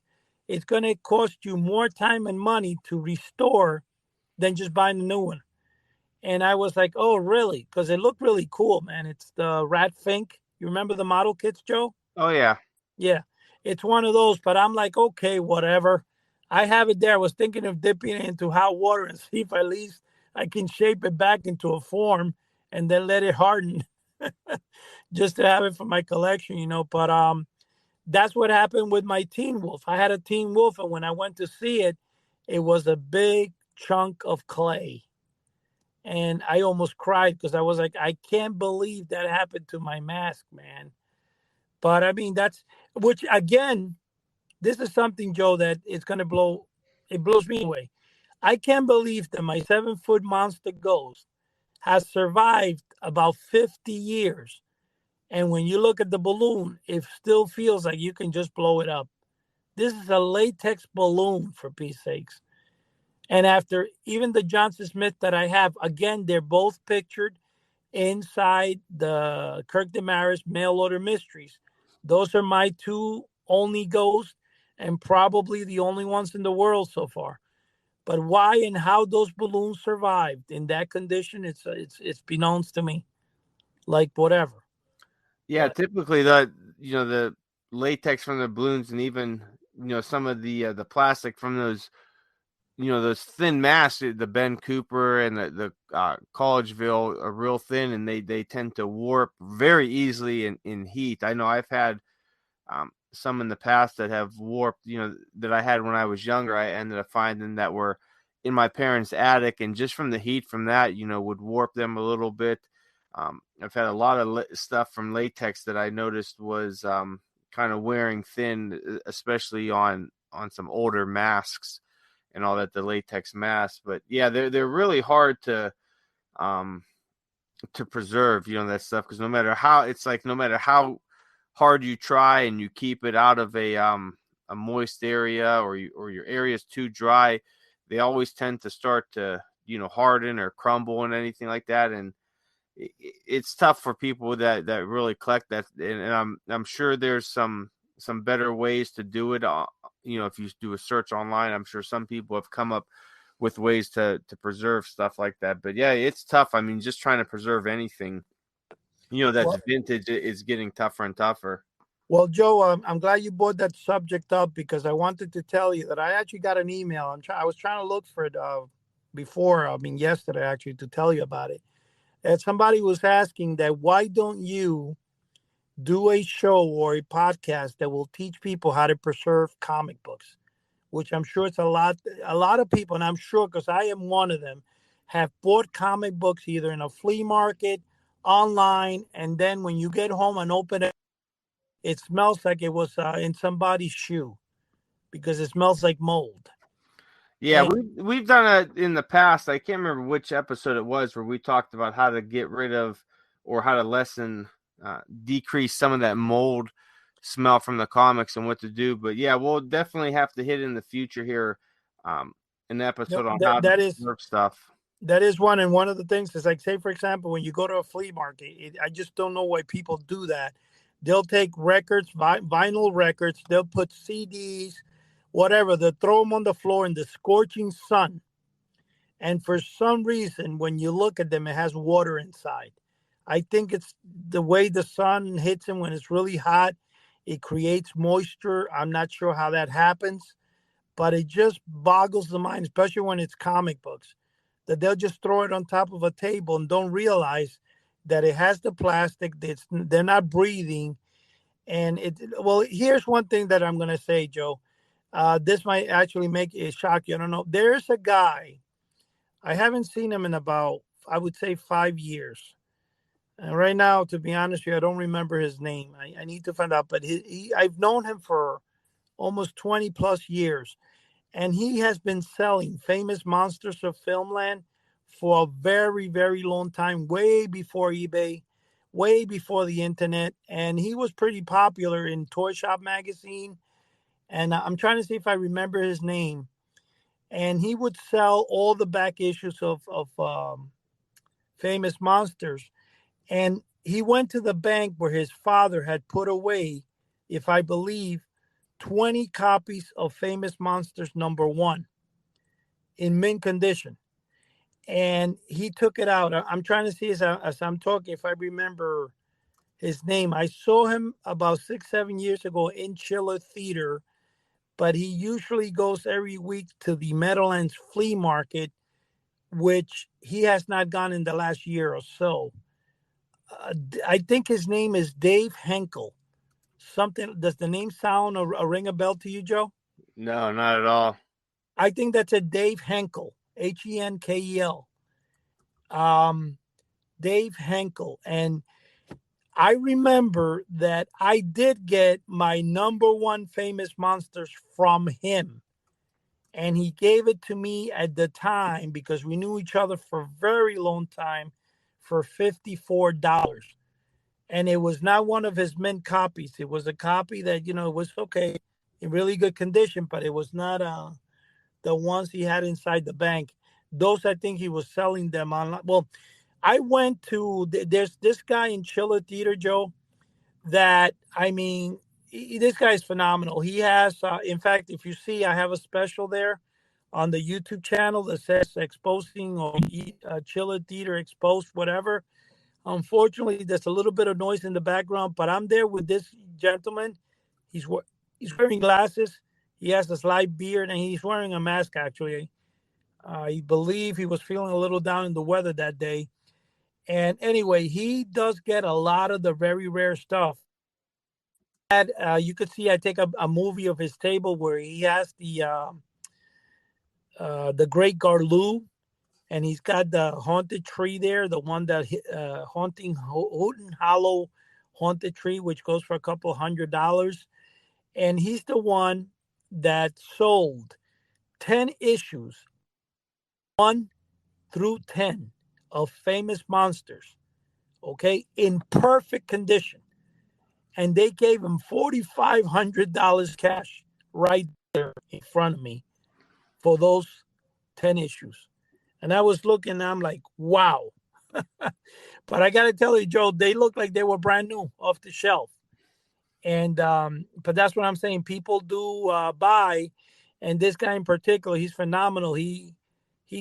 it's going to cost you more time and money to restore than just buying a new one." And I was like, "Oh, really?" Because it looked really cool, man. It's the rat fink. You remember the model kits, Joe? Oh yeah. Yeah, it's one of those, but I'm like, okay, whatever. I have it there. I was thinking of dipping it into hot water and see if at least I can shape it back into a form and then let it harden just to have it for my collection, you know. But that's what happened with my Teen Wolf. I had a Teen Wolf, and when I went to see it, it was a big chunk of clay. And I almost cried because I was like, I can't believe that happened to my mask, man. But I mean, that's which again, this is something, Joe, that it's going to blow. It blows me away. I can't believe that my 7-foot monster ghost has survived about 50 years. And when you look at the balloon, it still feels like you can just blow it up. This is a latex balloon, for peace sakes. And after even the Johnson Smith that I have, again, they're both pictured inside the Kirk Damaris Mail Order Mysteries. Those are my two only ghosts and probably the only ones in the world so far. But why and how those balloons survived in that condition, it's beknownst to me. Like whatever. Yeah, But typically the latex from the balloons and even some of the plastic from those those thin masks, the Ben Cooper and the Collegeville are real thin, and they tend to warp very easily in heat. I know I've had some in the past that have warped, that I had when I was younger. I ended up finding that were in my parents' attic, and just from the heat from that, would warp them a little bit. I've had a lot of stuff from latex that I noticed was kind of wearing thin, especially on some older masks and all that, the latex masks. But yeah, they're really hard um to preserve, that stuff, because no matter how hard you try and you keep it out of a moist area, or your area is too dry, they always tend to start to harden or crumble and anything like that. And it's tough for people that really collect that. And I'm sure there's some better ways to do it. If you do a search online, I'm sure some people have come up with ways to preserve stuff like that. But yeah, it's tough. I mean, just trying to preserve anything, that's well, vintage is getting tougher and tougher. well, Joe, I'm glad you brought that subject up because I wanted to tell you that I actually got an email. I was trying to look for it before. I mean, yesterday actually to tell you about it. And somebody was asking that why don't you do a show or a podcast that will teach people how to preserve comic books, which I'm sure it's a lot of people, and I'm sure because I am one of them, have bought comic books either in a flea market, online, and then when you get home and open it, it smells like it was in somebody's shoe because it smells like mold. Yeah, And we've done it in the past. I can't remember which episode it was where we talked about how to get rid of, or how to decrease some of that mold smell from the comics and what to do. But yeah, we'll definitely have to hit in the future here, um, an episode on how to that is preserve stuff. that is one. And one of the things is like, say, for example, when you go to a flea market, I just don't know why people do that. They'll take records, vinyl records, they'll put CDs, whatever, they'll throw them on the floor in the scorching sun. And for some reason, when you look at them, it has water inside. I think it's the way the sun hits him when it's really hot. It creates moisture. I'm not sure how that happens, but it just boggles the mind, especially when it's comic books, that they'll just throw it on top of a table and don't realize that it has the plastic. They're not breathing. And well, here's one thing that I'm going to say, Joe. This might actually make it shock you. I don't know. There's a guy, I haven't seen him in about, I would say, 5 years. And right now, to be honest with you, I don't remember his name. I need to find out. But I've known him for almost 20 plus years. And he has been selling Famous Monsters of Filmland for a very, very long time, way before eBay, way before the internet. And he was pretty popular in Toy Shop magazine. And I'm trying to see if I remember his name. And he would sell all the back issues of Famous Monsters. And he went to the bank where his father had put away, if I believe, 20 copies of Famous Monsters #1 in mint condition. And he took it out. I'm trying to see as I'm talking if I remember his name. I saw him about 6, 7 years ago in Chiller Theater, but he usually goes every week to the Meadowlands Flea Market, which he has not gone in the last year or so. I think his name is Dave Henkel. Something, does the name sound a ring a bell to you, Joe? No, not at all. I think that's a Dave Henkel, Henkel. Um, Dave Henkel. And I remember that I did get my #1 Famous Monsters from him. And he gave it to me at the time because we knew each other for a very long time for $54. And it was not one of his mint copies. It was a copy that, was okay, in really good condition, but it was not the ones he had inside the bank. Those, I think he was selling them online. Well, I went to, there's this guy in Chiller Theater, Joe, that, I mean, this guy is phenomenal. He has, in fact, if you see, I have a special there on the YouTube channel that says exposing or Chiller Theater exposed, whatever. Unfortunately, there's a little bit of noise in the background, but I'm there with this gentleman. He's he's wearing glasses. He has a slight beard, and he's wearing a mask, actually. I believe he was feeling a little down in the weather that day. And anyway, he does get a lot of the very rare stuff. And, you could see I take a movie of his table where he has the Great Garloo, and he's got the haunted tree there, the one that haunting Houghton Hollow haunted tree, which goes for a couple $100. And he's the one that sold 10 issues, 1 through 10, of Famous Monsters, okay, in perfect condition. And they gave him $4,500 cash right there in front of me for those 10 issues. And I was looking, and I'm like, wow. But I got to tell you, Joe, they look like they were brand new off the shelf. And but that's what I'm saying. People do buy, and this guy in particular, he's phenomenal. He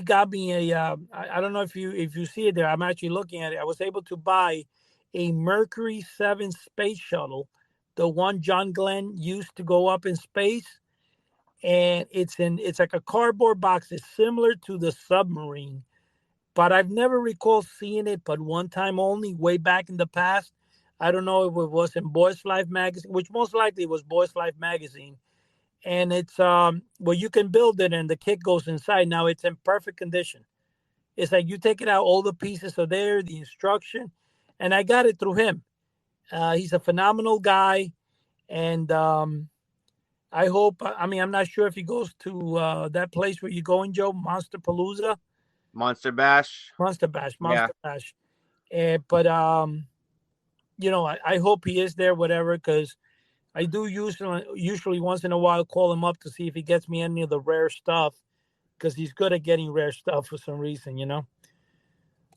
got me a. I don't know if you see it there. I'm actually looking at it. I was able to buy a Mercury 7 space shuttle, the one John Glenn used to go up in space, and it's like a cardboard box. It's similar to the submarine, but I've never recalled seeing it but one time only, way back in the past. I don't know if it was in Boys Life magazine, which most likely was Boys Life magazine. And it's well, you can build it and the kit goes inside. Now it's in perfect condition. It's like you take it out, all the pieces are there, the instruction, and I got it through him. He's a phenomenal guy, and I hope. I mean, I'm not sure if he goes to that place where you're going, Joe, Monster Palooza, Monster Bash. Monster Bash, Monster Bash. But I hope he is there, whatever, because I do usually once in a while call him up to see if he gets me any of the rare stuff, because he's good at getting rare stuff for some reason.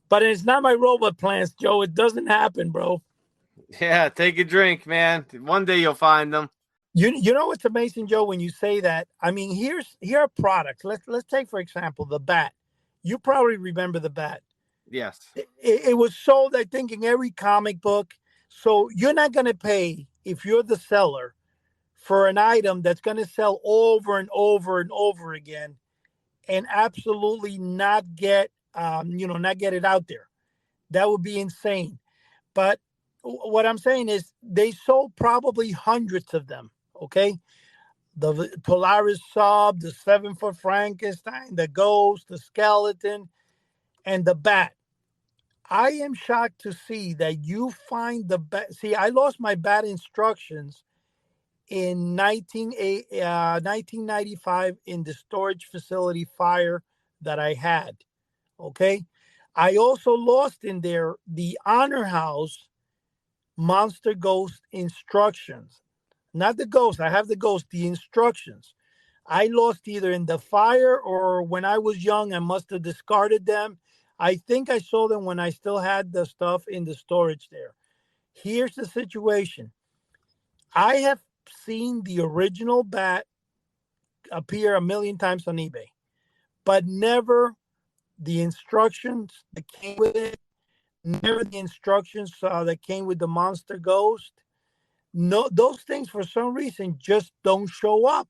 But it's not my robot plants, Joe. It doesn't happen, bro. Yeah, take a drink, man. One day you'll find them. You know what's amazing, Joe, when you say that? I mean, here are products. Let's take, for example, the bat. You probably remember the bat. Yes. It was sold, I think, in every comic book. So you're not going to pay, if you're the seller, for an item that's going to sell over and over and over again, and absolutely not get, not get it out there. That would be insane. But what I'm saying is they sold probably hundreds of them. Okay. The Polaris sub, the 7-foot Frankenstein, the ghost, the skeleton, and the bat. I am shocked to see that you find the bat. See, I lost my bat instructions in 1995 in the storage facility fire that I had. Okay. I also lost in there the Honor House Monster Ghost instructions. Not the ghost. I have the ghost, the instructions. I lost either in the fire or when I was young, I must have discarded them. I think I saw them when I still had the stuff in the storage there. Here's the situation. I have seen the original bat appear a million times on eBay, but never the instructions that came with it, never the instructions that came with the Monster Ghost. No, those things for some reason just don't show up.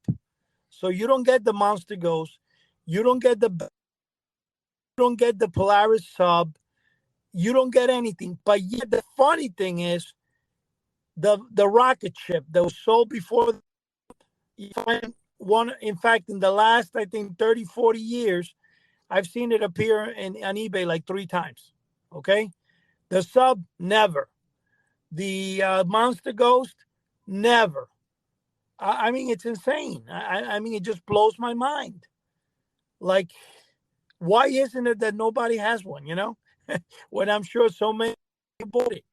So you don't get the Monster Ghost, you don't get the Polaris sub, you don't get anything. But yet the funny thing is the rocket ship that was sold before, you find one. In fact, in the last, I think, 30, 40 years, I've seen it appear on eBay like 3 times. Okay. The sub, never. The Monster Ghost, never. I mean, it's insane. I mean, it just blows my mind. Like, why isn't it that nobody has one, when I'm sure so many bought it?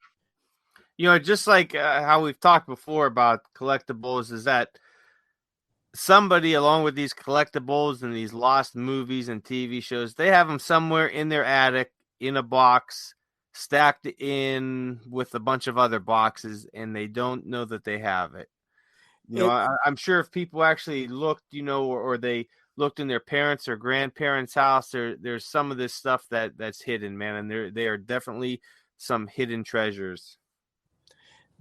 Just like how we've talked before about collectibles, is that somebody, along with these collectibles and these lost movies and TV shows, they have them somewhere in their attic in a box, stacked in with a bunch of other boxes, and they don't know that they have it. It I'm sure if people actually looked, or they looked in their parents' or grandparents' house, there's some of this stuff that's hidden, man, and they are definitely some hidden treasures.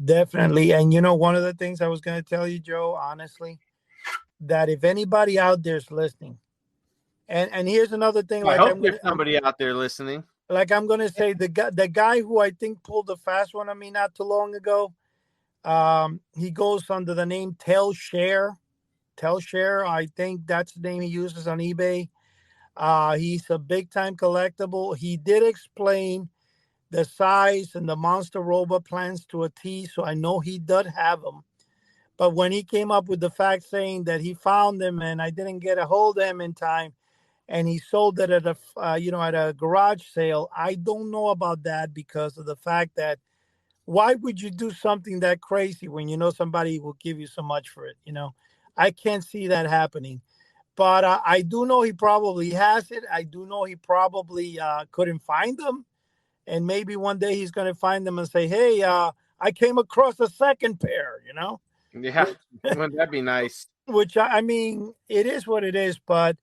Definitely. And one of the things I was going to tell you, Joe, honestly, that if anybody out there's listening, and here's another thing, I hope there's somebody out there listening. I'm gonna say, the guy who I think pulled the fast one on me not too long ago. He goes under the name Share. Share. I think that's the name he uses on eBay. He's a big time collectible. He did explain the size and the monster robot plans to a T, so I know he does have them. But when he came up with the fact saying that he found them and I didn't get a hold of him in time, and he sold it at a garage sale, I don't know about that, because of the fact that why would you do something that crazy when you know somebody will give you so much for it? I can't see that happening. But I do know he probably has it. I do know he probably couldn't find them. And maybe one day he's going to find them and say, hey, I came across a second pair, Yeah, wouldn't that be nice? Which, I mean, it is what it is. But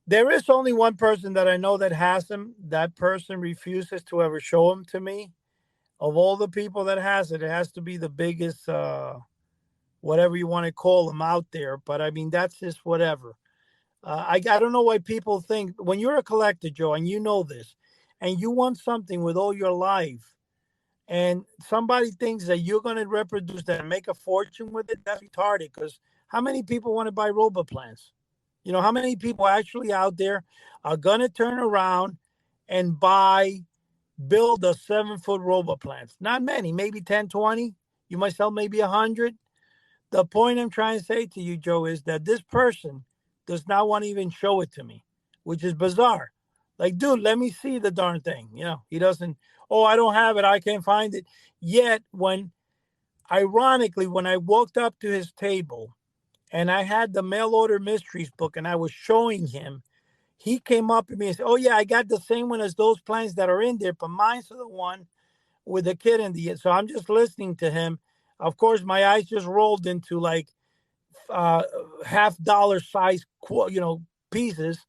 there is only one person that I know that has them. That person refuses to ever show them to me. Of all the people that has it, it has to be the biggest, whatever you want to call them out there. But I mean, that's just whatever. I don't know why people think, when you're a collector, Joe, and you know this, and you want something with all your life, and somebody thinks that you're going to reproduce that and make a fortune with it, that's retarded. Because how many people want to buy robot plants? How many people actually out there are going to turn around and build a 7-foot robot plant? Not many, maybe 10, 20. You might sell maybe 100. The point I'm trying to say to you, Joe, is that this person does not want to even show it to me, which is bizarre. Like, dude, let me see the darn thing. He doesn't, oh, I don't have it, I can't find it. Yet, ironically, when I walked up to his table and I had the mail order mysteries book and I was showing him, he came up to me and said, oh, yeah, I got the same one as those plants that are in there, but mine's the one with the kid in the. So I'm just listening to him. Of course, my eyes just rolled into like $half size, pieces.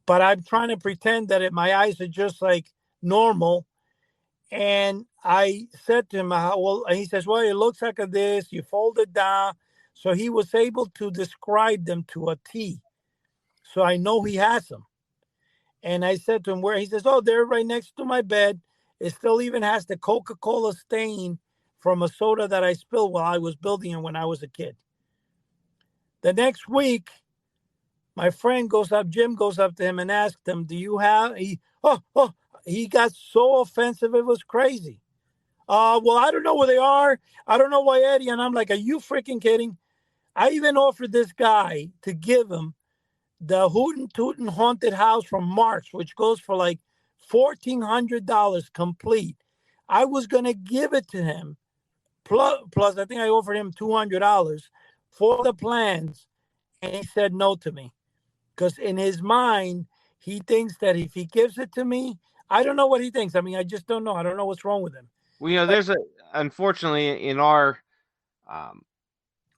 But I'm trying to pretend that my eyes are just like normal. And I said to him, well, and he says, well, it looks like this. You fold it down. So he was able to describe them to a T. So I know he has them. And I said to him, where? He says, oh, they're right next to my bed. It still even has the Coca-Cola stain from a soda that I spilled while I was building it when I was a kid. The next week, my friend Jim goes up to him and asked him, do you have, he got so offensive, it was crazy. Well, I don't know where they are. I don't know why, Eddie. And I'm like, are you freaking kidding? I even offered this guy to give him the Hootin' Tootin' Haunted House from March, which goes for like $1,400 complete. I was going to give it to him. Plus, I think I offered him $200 for the plans. And he said no to me. Because in his mind, he thinks that if he gives it to me, I don't know what he thinks. I mean, I just don't know. I don't know what's wrong with him. Well, unfortunately in um,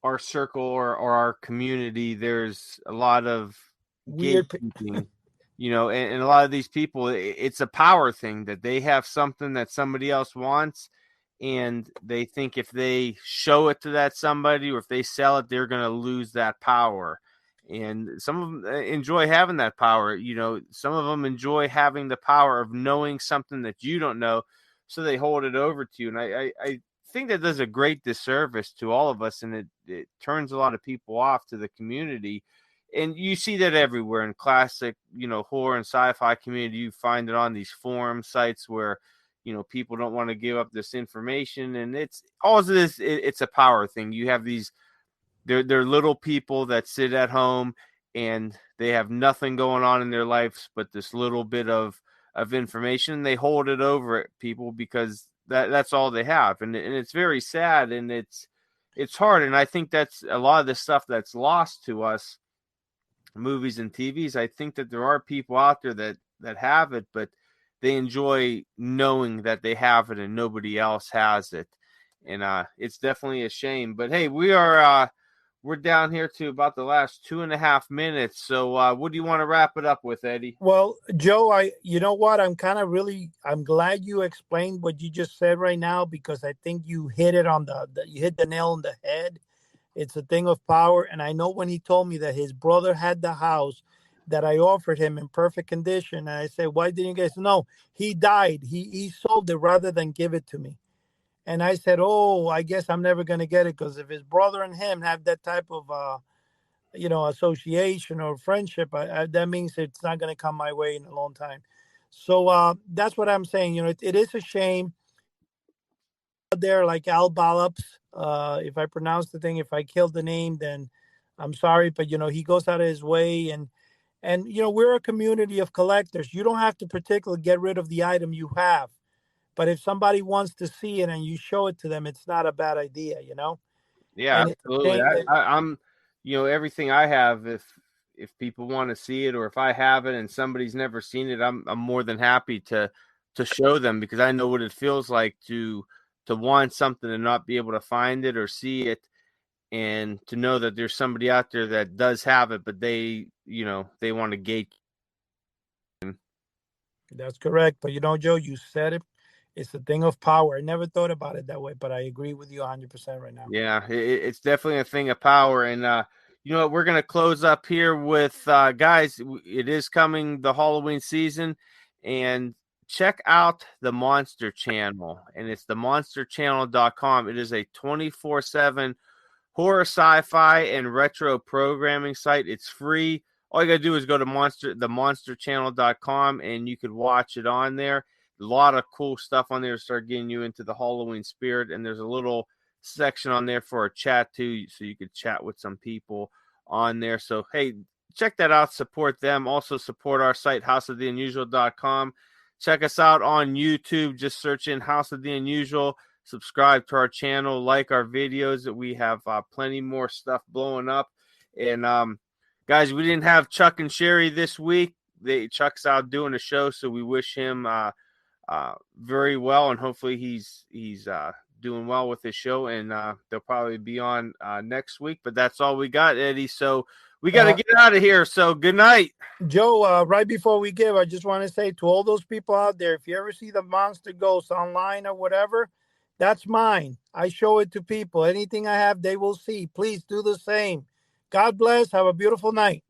our circle or our community, there's a lot of Weird. gatekeeping, and a lot of these people, it's a power thing that they have something that somebody else wants. And they think if they show it to that somebody or if they sell it, they're going to lose that power. And some of them enjoy having that power. Some of them enjoy having the power of knowing something that you don't know. So they hold it over to you. And I think that does a great disservice to all of us. And it turns a lot of people off to the community. And you see that everywhere in classic, horror and sci-fi community. You find it on these forum sites where, people don't want to give up this information. And it's all of this. It's a power thing. You have these, they're little people that sit at home and they have nothing going on in their lives but this little bit of information. They hold it over at people because that's all they have. And it's very sad, and it's hard. And I think that's a lot of the stuff that's lost to us, movies and TVs. I think that there are people out there that have it, but they enjoy knowing that they have it and nobody else has it. And it's definitely a shame. But hey, we're down here to about the last 2.5 minutes. So what do you want to wrap it up with, Eddie? Well, Joe, you know what? I'm glad you explained what you just said right now, because I think you hit it on you hit the nail on the head. It's a thing of power. And I know when he told me that his brother had the house that I offered him in perfect condition, and I said, why didn't you guys? No, he died. He sold it rather than give it to me. And I said, oh, I guess I'm never going to get it, because if his brother and him have that type of, association or friendship, that means it's not going to come my way in a long time. So that's what I'm saying. It is a shame. There, like Al Ballops, if I pronounce the thing, if I killed the name, then I'm sorry, but he goes out of his way, and we're a community of collectors. You don't have to particularly get rid of the item you have. But if somebody wants to see it and you show it to them, it's not a bad idea. Yeah, And it's a absolutely. shame that I'm, everything I have, if people want to see it, or if I have it and somebody's never seen it, I'm more than happy to show them, because I know what it feels like to want something and not be able to find it or see it, and to know that there's somebody out there that does have it, but they want to gate. that's correct. But Joe, you said it. It's a thing of power. I never thought about it that way, but I agree with you 100% right now. Yeah, it's definitely a thing of power. And you know what? We're going to close up here with guys. It is coming, the Halloween season, and check out the Monster Channel. And it's themonsterchannel.com. It is a 24/7 horror, sci-fi, and retro programming site. It's free. All you got to do is go to themonsterchannel.com, and you could watch it on there. A lot of cool stuff on there to start getting you into the Halloween spirit. And there's a little section on there for a chat too, so you could chat with some people on there. So hey, check that out, support them. Also support our site, houseoftheunusual.com. Check us out on YouTube. Just search in House of the Unusual. Subscribe to our channel, like our videos. That we have plenty more stuff blowing up. And guys, we didn't have Chuck and Sherry this week. Chuck's out doing a show, so we wish him very well, and hopefully he's doing well with his show, and they'll probably be on next week. But that's all we got, Eddie. So we got to get out of here. So good night. Joe, right before we give, I just want to say to all those people out there, if you ever see the monster ghost online or whatever, that's mine. I show it to people. Anything I have, they will see. Please do the same. God bless. Have a beautiful night.